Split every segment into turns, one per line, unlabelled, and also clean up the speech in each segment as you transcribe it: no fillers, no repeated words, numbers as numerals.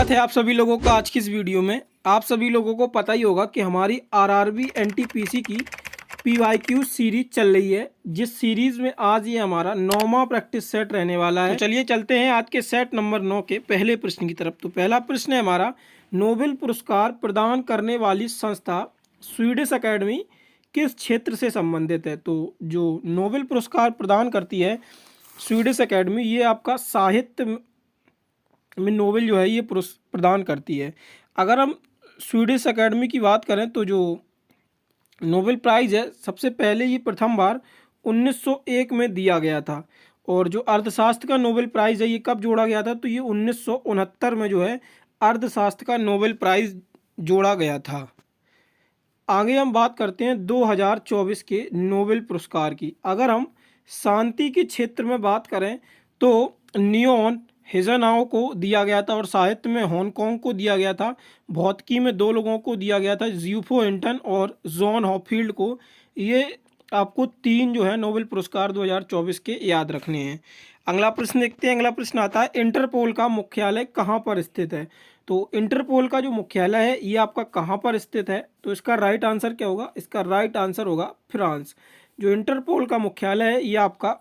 स्वागत है आप सभी लोगों का आज की इस वीडियो में। आप सभी लोगों को पता ही होगा कि हमारी आरआरबी एनटीपीसी की पीवाईक्यू सीरीज चल रही है, जिस सीरीज में आज ये हमारा 9वां प्रैक्टिस सेट रहने वाला है। तो चलिए चलते हैं आज के सेट नंबर 9 के पहले प्रश्न की तरफ। तो पहला प्रश्न है हमारा, नोबेल पुरस्कार प्रदान करने वाली संस्था स्वीडिश अकेडमी किस क्षेत्र से संबंधित है? तो जो नोबेल पुरस्कार प्रदान करती है स्वीडिश अकेडमी, ये आपका साहित्य में नोबेल जो है ये प्रदान करती है। अगर हम स्वीडिश एकेडमी की बात करें तो जो नोबेल प्राइज़ है सबसे पहले ये प्रथम बार 1901 में दिया गया था। और जो अर्थशास्त्र का नोबेल प्राइज़ है ये कब जोड़ा गया था? तो ये 1969 में जो है अर्थशास्त्र का नोबेल प्राइज़ जोड़ा गया था। आगे हम बात करते हैं 2024 के नोबेल पुरस्कार की। अगर हम शांति के क्षेत्र में बात करें तो नियोन हेज़नाओ को दिया गया था और साहित्य में हांगकांग को दिया गया था। भौतिकी में 2 लोगों को दिया गया था, ज़्यूफो हिंटन और जॉन हॉपफील्ड को। ये आपको 3 जो है नोबेल पुरस्कार 2024 के याद रखने हैं। अगला प्रश्न देखते हैं। अगला प्रश्न आता है, इंटरपोल का मुख्यालय कहाँ पर स्थित है? तो इंटरपोल का जो मुख्यालय है ये आपका कहाँ पर स्थित है? तो इसका राइट आंसर क्या होगा? इसका राइट आंसर होगा फ्रांस। जो इंटरपोल का मुख्यालय है ये आपका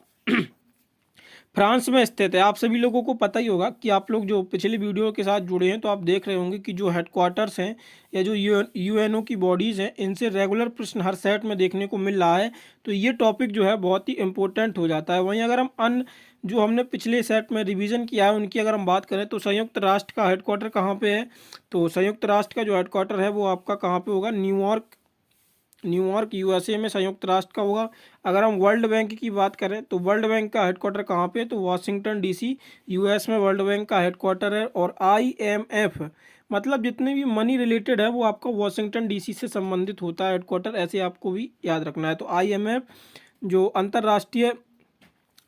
फ्रांस में स्थित है। आप सभी लोगों को पता ही होगा कि आप लोग जो पिछले वीडियो के साथ जुड़े हैं तो आप देख रहे होंगे कि जो हेडक्वार्टर्स हैं या जो यूएनओ की बॉडीज़ हैं, इनसे रेगुलर प्रश्न हर सेट में देखने को मिल रहा है। तो ये टॉपिक जो है बहुत ही इंपॉर्टेंट हो जाता है। वहीं अगर हम अन्य जो हमने पिछले सेट में रिवीजन किया है उनकी अगर हम बात करें तो संयुक्त राष्ट्र का हेडक्वार्टर कहाँ पे है? तो संयुक्त राष्ट्र का जो हेडक्वार्टर है वो आपका कहाँ पे होगा? न्यूयॉर्क यूएसए में संयुक्त राष्ट्र का होगा। अगर हम वर्ल्ड बैंक की बात करें तो वर्ल्ड बैंक का हेडक्वार्टर कहाँ पे? तो वाशिंगटन डीसी यूएस में वर्ल्ड बैंक का हेडक्वार्टर है। और आईएमएफ मतलब जितने भी मनी रिलेटेड है वो आपका वाशिंगटन डीसी से संबंधित होता है हेडक्वार्टर, ऐसे आपको भी याद रखना है। तो आईएमएफ जो अंतर्राष्ट्रीय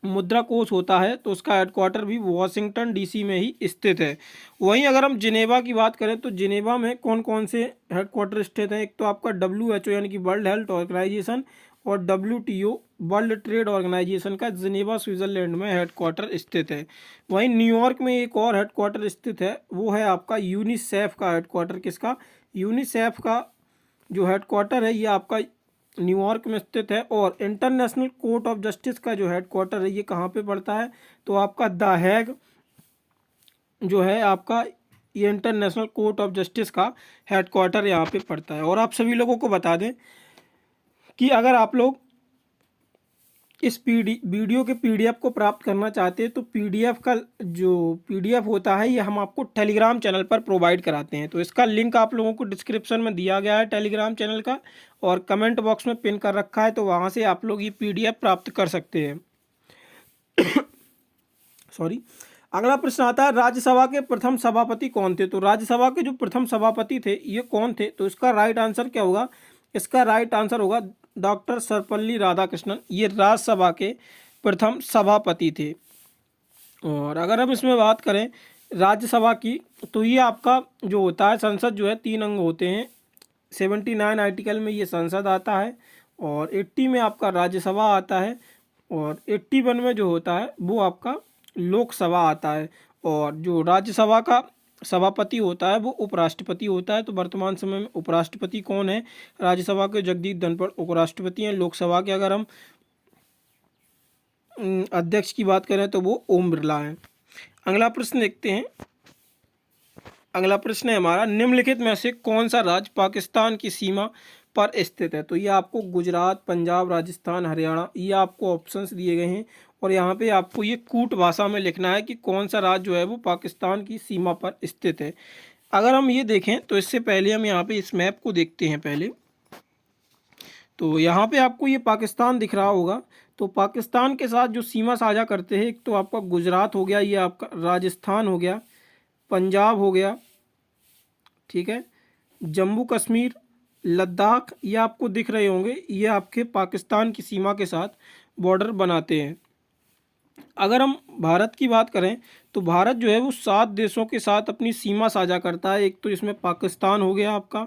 मुद्रा कोष होता है तो उसका हेडक्वार्टर भी वाशिंगटन डीसी में ही स्थित है। वहीं अगर हम जिनेवा की बात करें तो जिनेवा में कौन कौन से हेडक्वार्टर स्थित हैं? एक तो आपका WHO यानी कि वर्ल्ड हेल्थ ऑर्गेनाइजेशन और WTO वर्ल्ड ट्रेड ऑर्गेनाइजेशन का जिनेवा स्विट्जरलैंड में हेडक्वार्टर स्थित है। वहीं न्यूयॉर्क में एक और हेडक्वार्टर स्थित है, वो है आपका यूनिसेफ का हेडक्वार्टर। किसका? यूनिसेफ का जो हेडक्वार्टर है ये आपका न्यूयॉर्क में स्थित है। और इंटरनेशनल कोर्ट ऑफ जस्टिस का जो हेडक्वार्टर है ये कहाँ पे पड़ता है? तो आपका द हैग जो है आपका ये इंटरनेशनल कोर्ट ऑफ जस्टिस का हेडक्वार्टर यहाँ पे पड़ता है। और आप सभी लोगों को बता दें कि अगर आप लोग इस वीडियो के पीडीएफ को प्राप्त करना चाहते हैं तो पीडीएफ का जो पीडीएफ होता है ये हम आपको टेलीग्राम चैनल पर प्रोवाइड कराते हैं। तो इसका लिंक आप लोगों को डिस्क्रिप्शन में दिया गया है टेलीग्राम चैनल का, और कमेंट बॉक्स में पिन कर रखा है, तो वहाँ से आप लोग ये पीडीएफ प्राप्त कर सकते हैं। सॉरी। अगला प्रश्न आता है, राज्यसभा के प्रथम सभापति कौन थे? तो राज्यसभा के जो प्रथम सभापति थे ये कौन थे? तो इसका राइट आंसर क्या होगा? इसका राइट आंसर होगा डॉक्टर सर्वपल्ली राधाकृष्णन। ये राज्यसभा के प्रथम सभापति थे। और अगर हम इसमें बात करें राज्यसभा की तो ये आपका जो होता है संसद जो है 3 अंग होते हैं। 79 आर्टिकल में ये संसद आता है और 80 में आपका राज्यसभा आता है और 81 में जो होता है वो आपका लोकसभा आता है। और जो राज्यसभा का सभापति होता है वो उपराष्ट्रपति होता है। तो वर्तमान समय में उपराष्ट्रपति कौन है? राज्यसभा के जगदीप धनखड़ उपराष्ट्रपति हैं। लोकसभा के अगर हम अध्यक्ष की बात करें तो वो ओम बिरला हैं। अगला प्रश्न देखते हैं। अगला प्रश्न है हमारा, निम्नलिखित में से कौन सा राज्य पाकिस्तान की सीमा पर स्थित है? तो ये आपको गुजरात, पंजाब, राजस्थान, हरियाणा, ये आपको ऑप्शंस दिए गए हैं और यहाँ पे आपको ये कूट भाषा में लिखना है कि कौन सा राज्य जो है वो पाकिस्तान की सीमा पर स्थित है। अगर हम ये देखें तो इससे पहले हम यहाँ पे इस मैप को देखते हैं पहले। तो यहाँ पे आपको ये पाकिस्तान दिख रहा होगा। तो पाकिस्तान के साथ जो सीमा साझा करते हैं, एक तो आपका गुजरात हो गया, ये आपका राजस्थान हो गया, पंजाब हो गया, ठीक है, जम्मू कश्मीर, लद्दाख, ये आपको दिख रहे होंगे, ये आपके पाकिस्तान की सीमा के साथ बॉर्डर बनाते हैं। अगर हम भारत की बात करें तो भारत जो है वो 7 देशों के साथ अपनी सीमा साझा करता है। एक तो इसमें पाकिस्तान हो गया आपका,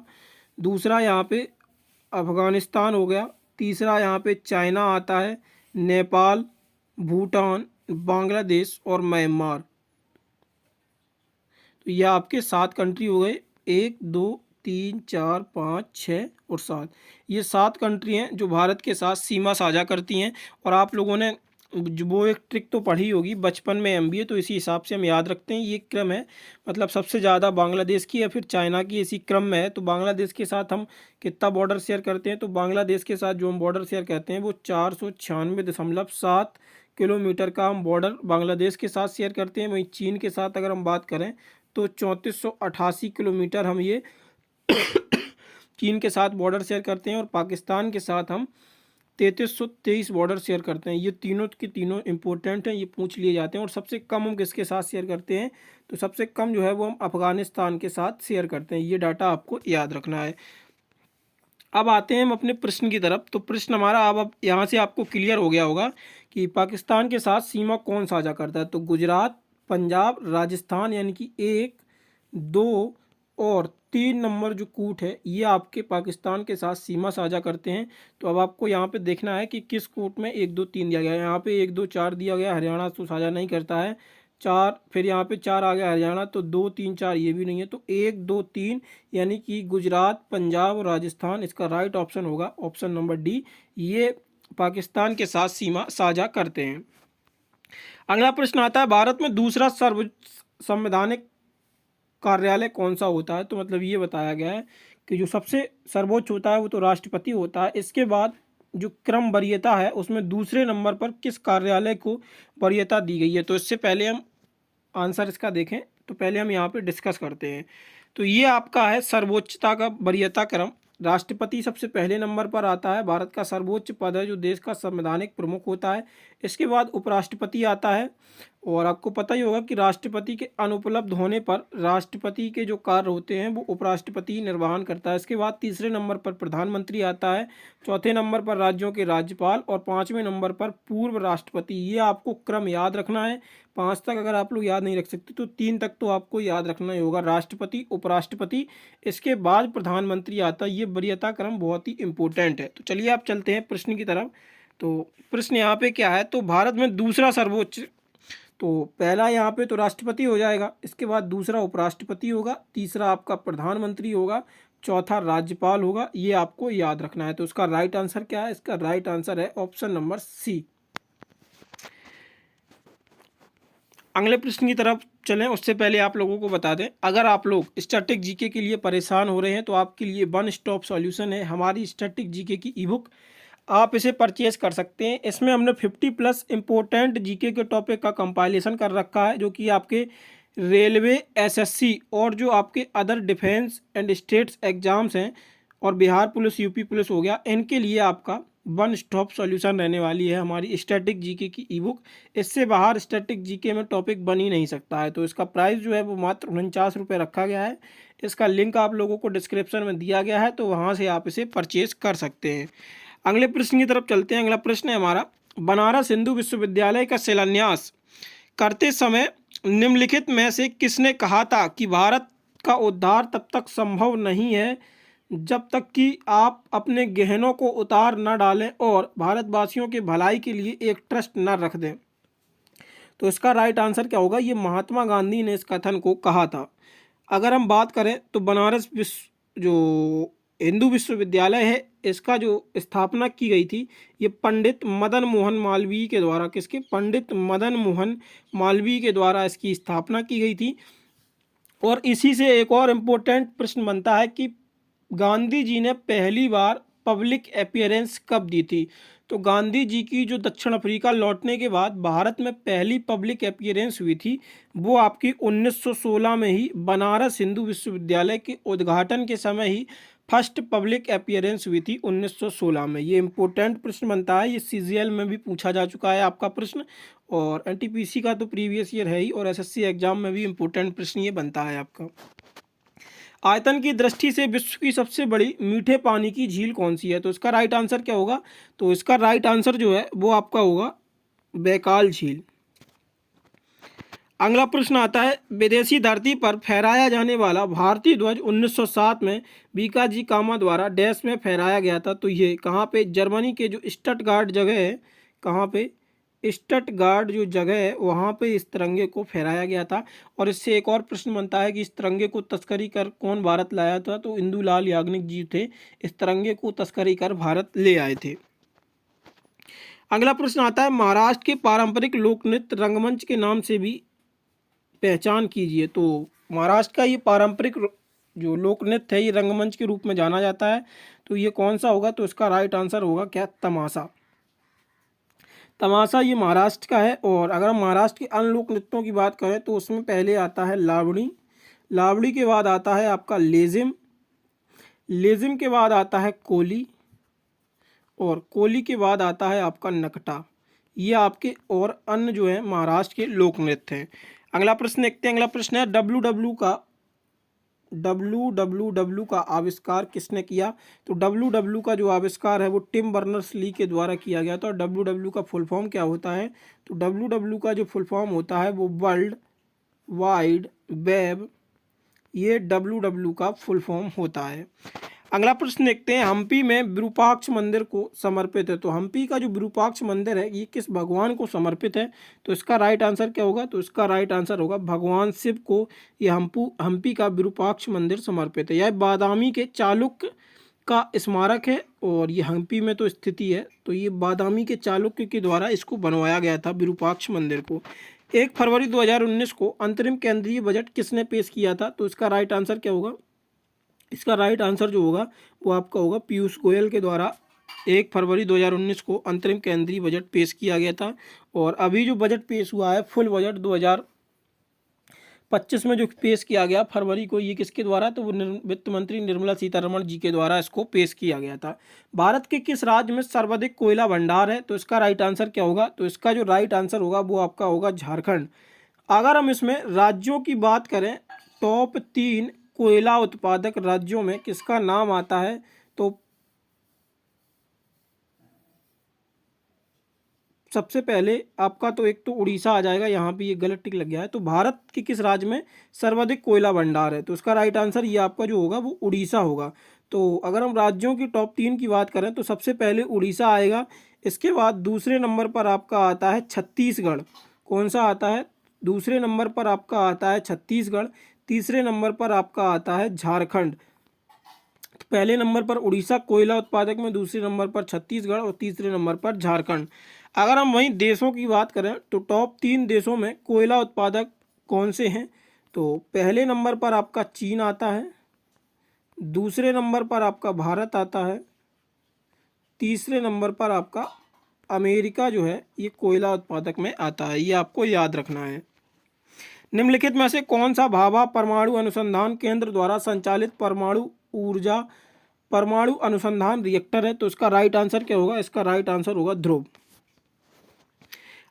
दूसरा यहाँ पे अफ़गानिस्तान हो गया, तीसरा यहाँ पे चाइना आता है, नेपाल, भूटान, बांग्लादेश और म्यांमार। तो ये आपके 7 कंट्री हो गए, 1 2 3 4 5 6 और 7। ये 7 कंट्री हैं जो भारत के साथ सीमा साझा करती हैं। और आप लोगों ने जो वो एक ट्रिक तो पढ़ी होगी बचपन में एमबीए, तो इसी हिसाब से हम याद रखते हैं। ये क्रम है, मतलब सबसे ज़्यादा बांग्लादेश की या फिर चाइना की इसी क्रम में है। तो बांग्लादेश के साथ हम कितना बॉर्डर शेयर करते हैं, तो बांग्लादेश के साथ जो हम बॉर्डर शेयर करते हैं वो 496.7 किलोमीटर का हम बॉर्डर बांग्लादेश के साथ शेयर करते हैं। वहीं चीन के साथ अगर हम बात करें तो 3488 किलोमीटर हम ये चीन के साथ बॉर्डर शेयर करते हैं। और पाकिस्तान के साथ हम 3323 बॉर्डर शेयर करते हैं। ये तीनों के तीनों इंपॉर्टेंट हैं, ये पूछ लिए जाते हैं। और सबसे कम हम किसके साथ शेयर करते हैं, तो सबसे कम जो है वो हम अफगानिस्तान के साथ शेयर करते हैं। ये डाटा आपको याद रखना है। अब आते हैं हम अपने प्रश्न की तरफ। तो प्रश्न हमारा अब यहाँ से आपको क्लियर हो गया होगा कि पाकिस्तान के साथ सीमा कौन साझा करता है। तो गुजरात, पंजाब, राजस्थान, यानी कि 1 2 और 3 नंबर जो कूट है ये आपके पाकिस्तान के साथ सीमा साझा करते हैं। तो अब आपको यहाँ पे देखना है कि किस कूट में 1 2 3 दिया गया है। यहाँ पे 1 2 4 दिया गया, हरियाणा तो साझा नहीं करता है। 4, फिर यहाँ पे 4 आ गया हरियाणा, तो 2 3 4 ये भी नहीं है। तो 1 2 3 यानी कि गुजरात, पंजाब और राजस्थान, इसका राइट ऑप्शन होगा ऑप्शन नंबर डी। ये पाकिस्तान के साथ सीमा साझा करते हैं। अगला प्रश्न आता है, भारत में दूसरा सर्वोच्च संवैधानिक कार्यालय कौन सा होता है। तो मतलब ये बताया गया है कि जो सबसे सर्वोच्च होता है वो तो राष्ट्रपति होता है। इसके बाद जो क्रम वरीयता है उसमें दूसरे नंबर पर किस कार्यालय को वरीयता दी गई है। तो इससे पहले हम आंसर इसका देखें, तो पहले हम यहाँ पे डिस्कस करते हैं। तो ये आपका है सर्वोच्चता का वरीयता क्रम। राष्ट्रपति सबसे पहले नंबर पर आता है, भारत का सर्वोच्च पद है जो देश का संवैधानिक प्रमुख होता है। इसके बाद उपराष्ट्रपति आता है। और आपको पता ही होगा कि राष्ट्रपति के अनुपलब्ध होने पर राष्ट्रपति के जो कार्य होते हैं वो उपराष्ट्रपति ही निर्वहन करता है। इसके बाद तीसरे नंबर पर प्रधानमंत्री आता है, चौथे नंबर पर राज्यों के राज्यपाल और पाँचवें नंबर पर पूर्व राष्ट्रपति। ये आपको क्रम याद रखना है। 5 तक अगर आप लोग याद नहीं रख सकते तो 3 तक तो आपको याद रखना ही होगा, राष्ट्रपति, उपराष्ट्रपति, इसके बाद प्रधानमंत्री आता है। ये वरीयता क्रम बहुत ही इंपॉर्टेंट है। तो चलिए आप चलते हैं प्रश्न की तरफ। तो प्रश्न यहाँ पे क्या है, तो भारत में दूसरा सर्वोच्च, तो पहला यहाँ पे तो राष्ट्रपति हो जाएगा, इसके बाद दूसरा उपराष्ट्रपति होगा, तीसरा आपका प्रधानमंत्री होगा, चौथा राज्यपाल होगा। ये आपको याद रखना है। तो इसका राइट आंसर क्या है, इसका राइट आंसर है ऑप्शन नंबर सी। अगले प्रश्न की तरफ चलें उससे पहले आप लोगों को बता दें, अगर आप लोग स्टैटिक जीके के लिए परेशान हो रहे हैं तो आपके लिए वन स्टॉप सॉल्यूशन है हमारी स्टैटिक जीके की ई बुक। आप इसे परचेज कर सकते हैं। इसमें हमने 50+ इम्पोर्टेंट जीके के टॉपिक का कंपाइलेशन कर रखा है जो कि आपके रेलवे, एसएससी और जो आपके other defence and states exams हैं और बिहार पुलिस, यूपी पुलिस हो गया, इनके लिए आपका वन स्टॉप सॉल्यूशन रहने वाली है हमारी स्टैटिक जीके की ई बुक। इससे बाहर स्टैटिक जीके में टॉपिक बन ही नहीं सकता है। तो इसका प्राइस जो है वो मात्र 49 रुपये रखा गया है। इसका लिंक आप लोगों को डिस्क्रिप्शन में दिया गया है, तो वहाँ से आप इसे परचेज कर सकते हैं। अगले प्रश्न की तरफ चलते हैं। अगला प्रश्न है हमारा, बनारस हिंदू विश्वविद्यालय का शिलान्यास करते समय निम्नलिखित में से किसने कहा था कि भारत का उद्धार तब तक संभव नहीं है जब तक कि आप अपने गहनों को उतार न डालें और भारतवासियों के भलाई के लिए एक ट्रस्ट न रख दें। तो इसका राइट आंसर क्या होगा, ये महात्मा गांधी ने इस कथन को कहा था। अगर हम बात करें तो बनारस जो हिंदू विश्वविद्यालय है इसका जो स्थापना की गई थी ये पंडित मदन मोहन मालवीय के द्वारा, किसके, पंडित मदन मोहन मालवीय के द्वारा इसकी स्थापना की गई थी। और इसी से एक और इम्पोर्टेंट प्रश्न बनता है कि गांधी जी ने पहली बार पब्लिक अपीयरेंस कब दी थी। तो गांधी जी की जो दक्षिण अफ्रीका लौटने के बाद भारत में पहली पब्लिक अपीयरेंस हुई थी वो आपकी 1916 में ही बनारस हिंदू विश्वविद्यालय के उद्घाटन के समय ही फर्स्ट पब्लिक अपीयरेंस हुई थी 1916 में। ये इंपॉर्टेंट प्रश्न बनता है, ये सीजीएल में भी पूछा जा चुका है आपका प्रश्न, और एनटीपीसी का तो प्रीवियस ईयर है ही, और एसएससी एग्जाम में भी इंपॉर्टेंट प्रश्न ये बनता है आपका। आयतन की दृष्टि से विश्व की सबसे बड़ी मीठे पानी की झील कौन सी है। तो इसका राइट आंसर क्या होगा, तो इसका राइट आंसर जो है वो आपका होगा बैकाल झील। अगला प्रश्न आता है, विदेशी धरती पर फहराया जाने वाला भारतीय ध्वज 1907 में बीकाजी कामा द्वारा डैश में फहराया गया था। तो ये कहाँ पे, जर्मनी के जो स्टटगार्ट जगह है, कहाँ पे, स्टटगार्ड जो जगह है वहाँ पे इस तिरंगे को फहराया गया था। और इससे एक और प्रश्न बनता है कि इस तिरंगे को तस्करी कर कौन भारत लाया था, तो इंदुलाल याग्निक जी थे, इस तिरंगे को तस्करी कर भारत ले आए थे। अगला प्रश्न आता है महाराष्ट्र के पारंपरिक लोक नृत्य रंगमंच के नाम से भी पहचान कीजिए। तो महाराष्ट्र का ये पारंपरिक जो लोक नृत्य है ये रंगमंच के रूप में जाना जाता है, तो ये कौन सा होगा, तो इसका राइट आंसर होगा क्या, तमाशा। तमाशा ये महाराष्ट्र का है। और अगर हम महाराष्ट्र के अन्य लोक नृत्यों की बात करें तो उसमें पहले आता है लावणी, लावणी के बाद आता है आपका लेजिम, लेजिम के बाद आता है कोली, और कोली के बाद आता है आपका नकटा। ये आपके और अन्य जो है महाराष्ट्र के लोक नृत्य हैं। अगला प्रश्न देखते हैं। अगला प्रश्न है डब्ल्यू का आविष्कार किसने किया। तो डब्ल्यू का जो आविष्कार है वो टिम बर्नर्स ली के द्वारा किया गया था। और डब्ल्यू का फुल फॉर्म क्या होता है, तो डब्ल्यू का जो फुल फॉर्म होता है वो वर्ल्ड वाइड वेब, ये डब्ल्यू का फुल फॉर्म होता है। अगला प्रश्न देखते हैं। हम्पी में विरूपाक्ष मंदिर को समर्पित है। तो हम्पी का जो विरूपाक्ष मंदिर है ये किस भगवान को समर्पित है, तो इसका राइट आंसर क्या होगा, तो इसका राइट आंसर होगा भगवान शिव को ये हम्पी का विरूपाक्ष मंदिर समर्पित है। यह बादामी के चालुक्य का स्मारक है और ये हम्पी में तो स्थिति है, तो ये बादामी के चालुक्य के द्वारा इसको बनवाया गया था विरूपाक्ष मंदिर को। 1 फरवरी 2019 को अंतरिम केंद्रीय बजट किसने पेश किया था, तो इसका राइट आंसर क्या होगा, इसका राइट आंसर जो होगा वो आपका होगा पीयूष गोयल के द्वारा 1 फरवरी 2019 को अंतरिम केंद्रीय बजट पेश किया गया था। और अभी जो बजट पेश हुआ है फुल बजट 2025 में जो पेश किया गया फरवरी को, ये किसके द्वारा, तो वो वित्त मंत्री निर्मला सीतारमण जी के द्वारा इसको पेश किया गया था। भारत के किस राज्य में सर्वाधिक कोयला भंडार है, तो इसका राइट आंसर क्या होगा, तो इसका जो राइट आंसर होगा वो आपका होगा झारखंड। अगर हम इसमें राज्यों की बात करें, टॉप 3 कोयला उत्पादक राज्यों में किसका नाम आता है, तो सबसे पहले आपका तो एक तो उड़ीसा आ जाएगा, यहाँ पे ये गलत टिक लग गया है। तो भारत के किस राज्य में सर्वाधिक कोयला भंडार है, तो उसका राइट आंसर ये आपका जो होगा वो उड़ीसा होगा। तो अगर हम राज्यों की टॉप 3 की बात करें तो सबसे पहले उड़ीसा आएगा, इसके बाद दूसरे नंबर पर आपका आता है छत्तीसगढ़। कौन सा आता है, दूसरे नंबर पर आपका आता है छत्तीसगढ़, तीसरे नंबर पर आपका आता है झारखंड। तो पहले नंबर पर उड़ीसा कोयला उत्पादक में, दूसरे नंबर पर छत्तीसगढ़ और तीसरे नंबर पर झारखंड। अगर हम वहीं देशों की बात करें तो टॉप 3 देशों में कोयला उत्पादक कौन से हैं, तो पहले नंबर पर आपका चीन आता है, दूसरे नंबर पर आपका भारत आता है, तीसरे नंबर पर आपका अमेरिका जो है ये कोयला उत्पादक में आता है, ये आपको याद रखना है। निम्नलिखित में से कौन सा भाभा परमाणु अनुसंधान केंद्र द्वारा संचालित परमाणु अनुसंधान रिएक्टर है, तो इसका राइट आंसर क्या होगा, इसका राइट आंसर होगा ध्रुव।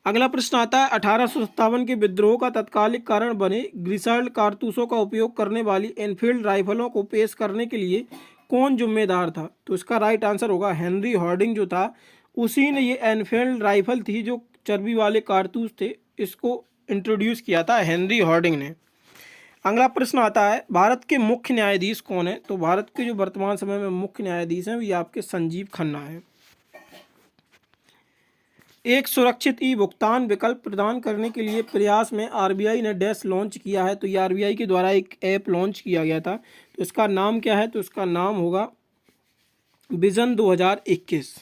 अगला प्रश्न आता है 1857 के विद्रोह का तत्कालिक कारण बने ग्रिसल्ड कारतूसों का उपयोग करने वाली एनफील्ड राइफलों को पेश करने के लिए कौन जिम्मेदार था, तो इसका राइट आंसर होगा हेनरी हॉर्डिंग जो था, उसी ने ये एनफील्ड राइफल थी जो चर्बी वाले कारतूस थे, इसको इंट्रोड्यूस किया था हेनरी हॉर्डिंग ने। अगला प्रश्न आता है भारत के मुख्य न्यायाधीश कौन है, तो भारत के जो वर्तमान समय में मुख्य न्यायाधीश हैं ये आपके संजीव खन्ना है। एक सुरक्षित ई भुगतान विकल्प प्रदान करने के लिए प्रयास में आरबीआई ने डैश लॉन्च किया है, तो ये आरबीआई के द्वारा एक ऐप लॉन्च किया गया था, तो इसका नाम क्या है, तो इसका नाम होगा विजन 2021।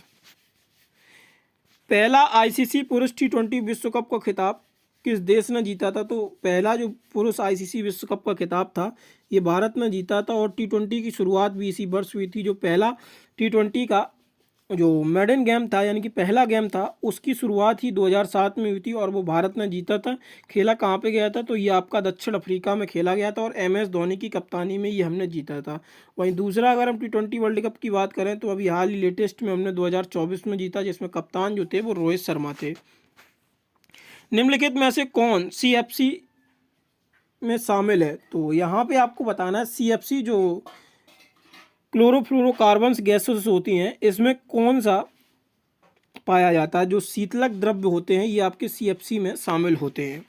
पहला आईसीसी पुरुष T20 विश्व कप का खिताब किस देश ने जीता था, तो पहला जो पुरुष आईसीसी विश्व कप का खिताब था ये भारत ने जीता था। और T20 की शुरुआत भी इसी वर्ष हुई थी। जो पहला T20 का जो मेडन गेम था यानी कि पहला गेम था उसकी शुरुआत ही 2007 में हुई थी और वो भारत ने जीता था। खेला कहाँ पे गया था, तो ये आपका दक्षिण अफ्रीका में खेला गया था और MS धोनी की कप्तानी में ये हमने जीता था। वहीं दूसरा अगर हम T20 वर्ल्ड कप की बात करें तो अभी हाल ही लेटेस्ट में हमने 2024 में जीता, जिसमें कप्तान जो थे वो रोहित शर्मा थे। निम्नलिखित में से कौन CFC में शामिल है, तो यहाँ पे आपको बताना है CFC जो क्लोरोफ्लोरोकार्बन्स गैसेस होती हैं इसमें कौन सा पाया जाता है। जो शीतलक द्रव्य होते हैं ये आपके CFC में शामिल होते हैं।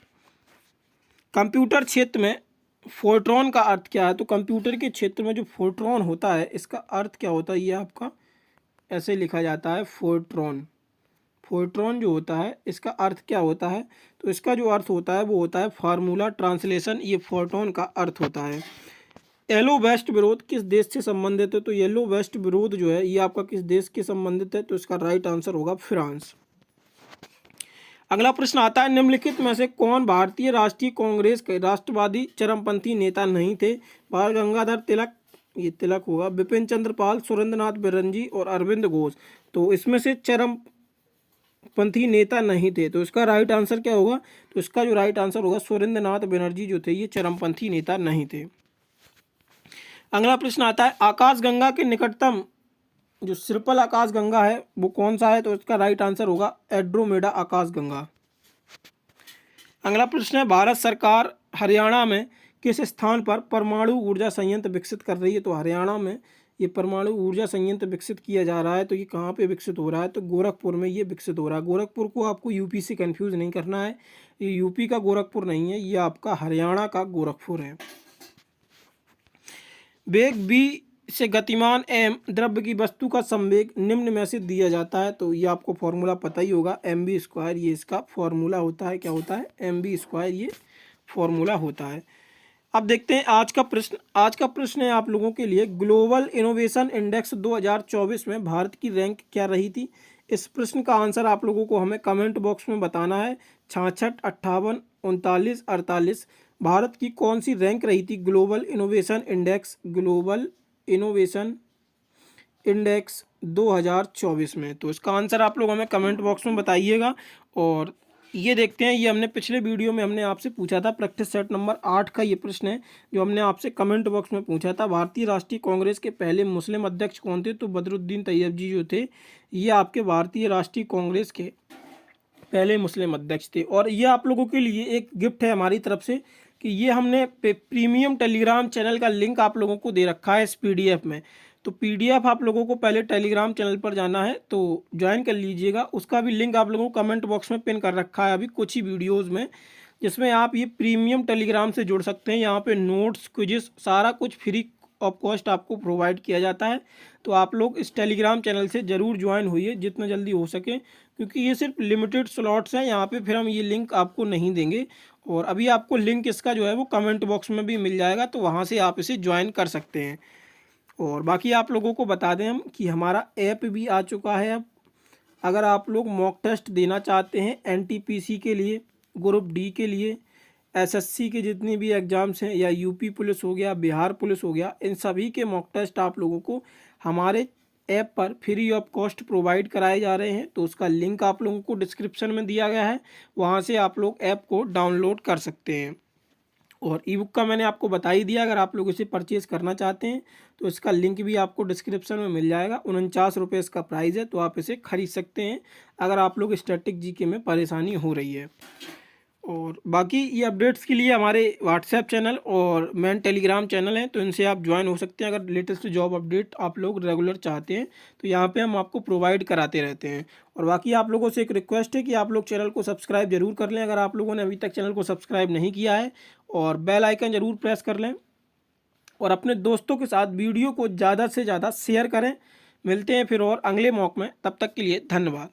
कंप्यूटर क्षेत्र में फोर्ट्रॉन का अर्थ क्या है, तो कंप्यूटर के क्षेत्र में जो फोर्ट्रॉन होता है इसका अर्थ क्या होता है, ये आपका ऐसे लिखा जाता है फोर्ट्रॉन। फोर्ट्रॉन जो होता है इसका अर्थ क्या होता है, तो इसका जो अर्थ होता है वो होता है फार्मूला ट्रांसलेशन, ये फोर्ट्रॉन का अर्थ होता है। येलो वेस्ट विरोध किस देश से संबंधित है, तो येलो वेस्ट विरोध जो है ये आपका किस देश के संबंधित है, तो इसका राइट आंसर होगा फ्रांस। अगला प्रश्न आता है, निम्नलिखित में से कौन भारतीय राष्ट्रीय कांग्रेस के राष्ट्रवादी चरमपंथी नेता नहीं थे। बाल गंगाधर तिलक, ये तिलक होगा, बिपिन चंद्र पाल, सुरेंद्रनाथ बनर्जी और अरविंद घोष। तो इसमें से चरमपंथी नेता नहीं थे, तो इसका राइट आंसर क्या होगा, तो इसका जो राइट आंसर होगा सुरेंद्रनाथ बनर्जी जो थे ये चरमपंथी नेता नहीं थे। अगला प्रश्न आता है, आकाशगंगा के निकटतम जो सिर्पल आकाशगंगा है वो कौन सा है, तो इसका राइट आंसर होगा एंड्रोमेडा आकाशगंगा। अगला प्रश्न है, भारत सरकार हरियाणा में किस स्थान पर परमाणु ऊर्जा संयंत्र विकसित कर रही है, तो हरियाणा में ये परमाणु ऊर्जा संयंत्र विकसित किया जा रहा है, तो ये कहाँ पे विकसित हो रहा है, तो गोरखपुर में ये विकसित हो रहा है। गोरखपुर को आपको यूपी से कंफ्यूज नहीं करना है, ये यूपी का गोरखपुर नहीं है, ये आपका हरियाणा का गोरखपुर है। वेग v से गतिमान m द्रव्य की वस्तु का संवेग निम्न में से दिया जाता है, तो ये आपको फॉर्मूला पता ही होगा, mv², ये इसका फॉर्मूला होता है, क्या होता है, mv², ये फॉर्मूला होता है। अब देखते हैं आज का प्रश्न। आज का प्रश्न है आप लोगों के लिए, ग्लोबल इनोवेशन इंडेक्स 2024 में भारत की रैंक क्या रही थी। इस प्रश्न का आंसर आप लोगों को हमें कमेंट बॉक्स में बताना है। 66, 58, 39, 48 भारत की कौन सी रैंक रही थी ग्लोबल इनोवेशन इंडेक्स 2024 में, तो इसका आंसर आप लोग हमें कमेंट बॉक्स में बताइएगा। और ये देखते हैं, ये हमने पिछले वीडियो में हमने आपसे पूछा था, प्रैक्टिस सेट नंबर 8 का ये प्रश्न है जो हमने आपसे कमेंट बॉक्स में पूछा था। भारतीय राष्ट्रीय कांग्रेस के पहले मुस्लिम अध्यक्ष कौन थे, तो बदरुद्दीन तैयब जी जो थे ये आपके भारतीय राष्ट्रीय कांग्रेस के पहले मुस्लिम अध्यक्ष थे। और ये आप लोगों के लिए एक गिफ्ट है हमारी तरफ से कि ये हमने प्रीमियम टेलीग्राम चैनल का लिंक आप लोगों को दे रखा है इस पीडीएफ में। तो पीडीएफ आप लोगों को पहले टेलीग्राम चैनल पर जाना है तो ज्वाइन कर लीजिएगा, उसका भी लिंक आप लोगों को कमेंट बॉक्स में पिन कर रखा है अभी कुछ ही वीडियोज़ में, जिसमें आप ये प्रीमियम टेलीग्राम से जुड़ सकते हैं। यहाँ पे नोट्स, क्विज़, सारा कुछ फ्री ऑफ कॉस्ट आपको प्रोवाइड किया जाता है। तो आप लोग इस टेलीग्राम चैनल से ज़रूर ज्वाइन होइए जितना जल्दी हो सके, क्योंकि ये सिर्फ लिमिटेड स्लॉट्स हैं, यहाँ पे फिर हम ये लिंक आपको नहीं देंगे। और अभी आपको लिंक इसका जो है वो कमेंट बॉक्स में भी मिल जाएगा, तो वहाँ से आप इसे ज्वाइन कर सकते हैं। और बाकी आप लोगों को बता दें हम कि हमारा ऐप भी आ चुका है अब। अगर आप लोग मॉक टेस्ट देना चाहते हैं एनटीपीसी के लिए, ग्रुप डी के लिए, एसएससी के जितनी भी एग्ज़ाम्स हैं, या यूपी पुलिस हो गया, बिहार पुलिस हो गया, इन सभी के मॉक टेस्ट आप लोगों को हमारे ऐप पर फ्री ऑफ कॉस्ट प्रोवाइड कराए जा रहे हैं। तो उसका लिंक आप लोगों को डिस्क्रिप्शन में दिया गया है, वहाँ से आप लोग ऐप को डाउनलोड कर सकते हैं। और ई बुक का मैंने आपको बता ही दिया, अगर आप लोग इसे परचेज़ करना चाहते हैं तो इसका लिंक भी आपको डिस्क्रिप्शन में मिल जाएगा। 49 रुपये इसका प्राइस है, तो आप इसे खरीद सकते हैं अगर आप लोग स्टैटिक जीके में परेशानी हो रही है। और बाकी ये अपडेट्स के लिए हमारे व्हाट्सएप चैनल और मेन टेलीग्राम चैनल हैं, तो इनसे आप ज्वाइन हो सकते हैं। अगर लेटेस्ट जॉब अपडेट आप लोग रेगुलर चाहते हैं तो यहाँ पे हम आपको प्रोवाइड कराते रहते हैं। और बाकी आप लोगों से एक रिक्वेस्ट है कि आप लोग चैनल को सब्सक्राइब जरूर कर लें अगर आप लोगों ने अभी तक चैनल को सब्सक्राइब नहीं किया है, और बेल आइकन ज़रूर प्रेस कर लें, और अपने दोस्तों के साथ वीडियो को ज़्यादा से ज़्यादा शेयर करें। मिलते हैं फिर और अगले मॉक में, तब तक के लिए धन्यवाद।